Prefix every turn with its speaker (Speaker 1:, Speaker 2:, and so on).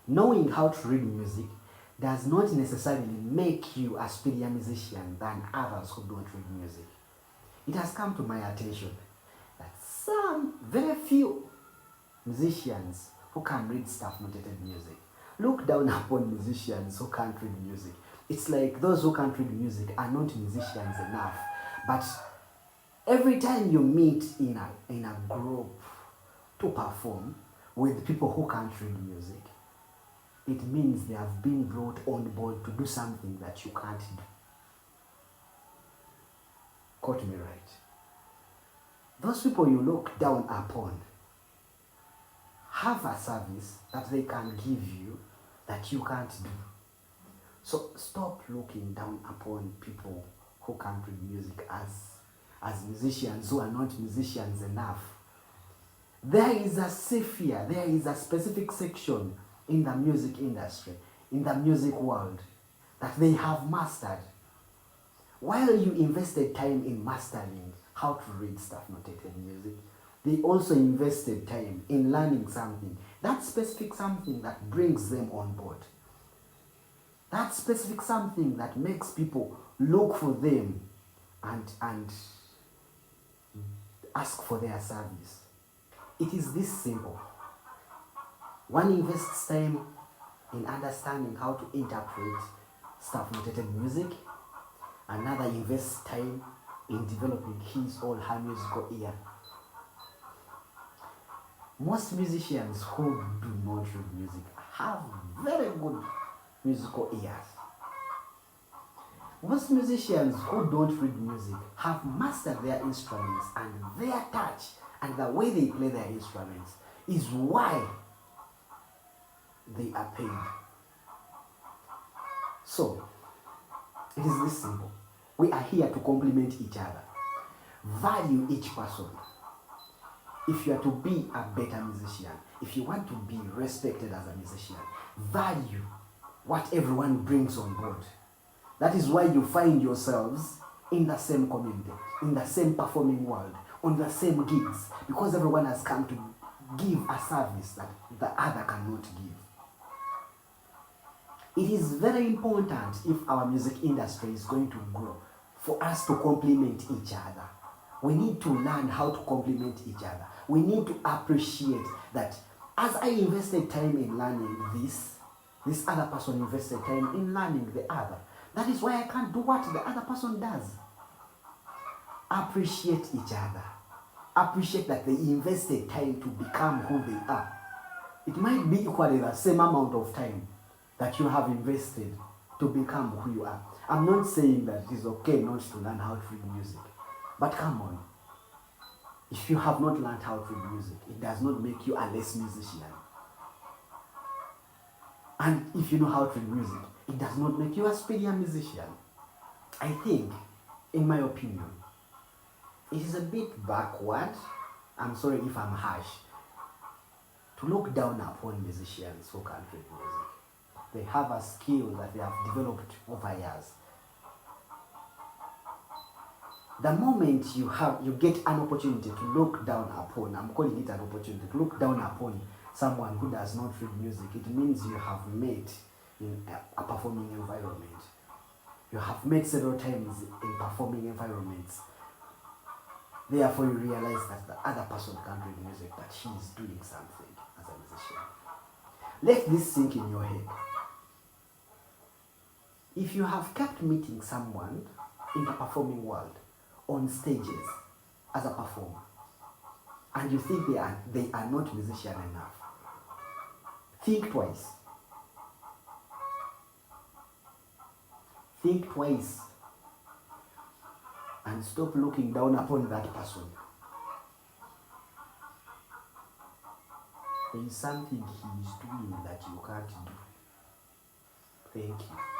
Speaker 1: Knowing how to read music does not necessarily make you a superior musician than others who don't read music. It has come to my attention that some very few musicians who can read staff notated music look down upon musicians who can't read music. It's like those who can't read music are not musicians enough. But every time you meet in a group to perform with people who can't read music, it means they have been brought on board to do something that you can't do. Quote me right. Those people you look down upon have a service that they can give you that you can't do. So stop looking down upon people who can't read music as musicians who are not musicians enough. There is a sphere, there is a specific section in the music industry, in the music world, that they have mastered. While you invested time in mastering how to read staff notated music, they also invested time in learning something, that specific something that brings them on board. That specific something that makes people look for them and ask for their service. It is this simple. One invests time in understanding how to interpret staff notated music. Another invests time in developing his or her musical ear. Most musicians who do not read music have very good musical ears. Most musicians who don't read music have mastered their instruments, and their touch and the way they play their instruments is why they are paid. So, it is this simple. We are here to complement each other. Value each person. If you are to be a better musician, if you want to be respected as a musician, value what everyone brings on board. That is why you find yourselves in the same community, in the same performing world, on the same gigs, because everyone has come to give a service that the other cannot give. It is very important, if our music industry is going to grow, for us to complement each other. We need to learn how to complement each other. We need to appreciate that as I invested time in learning this other person invested time in learning the other. That is why I can't do what the other person does. Appreciate each other. Appreciate that they invested time to become who they are. It might be equally the same amount of time that you have invested to become who you are. I'm not saying that it is okay not to learn how to read music. But come on. If you have not learned how to read music, it does not make you a less musician. And if you know how to read music, it does not make you a superior musician. I think, in my opinion, it is a bit backward, I'm sorry if I'm harsh, to look down upon musicians who can't read music. They have a skill that they have developed over years. The moment you get an opportunity to look down upon, I'm calling it an opportunity, to look down upon someone who does not read music, it means you have met in a performing environment. You have met several times in performing environments. Therefore, you realize that the other person can't read music, but she is doing something as a musician. Let this sink in your head. If you have kept meeting someone in the performing world, on stages, as a performer, and you think they are not musician enough, think twice. Think twice. And stop looking down upon that person. There is something he is doing that you can't do. Thank you.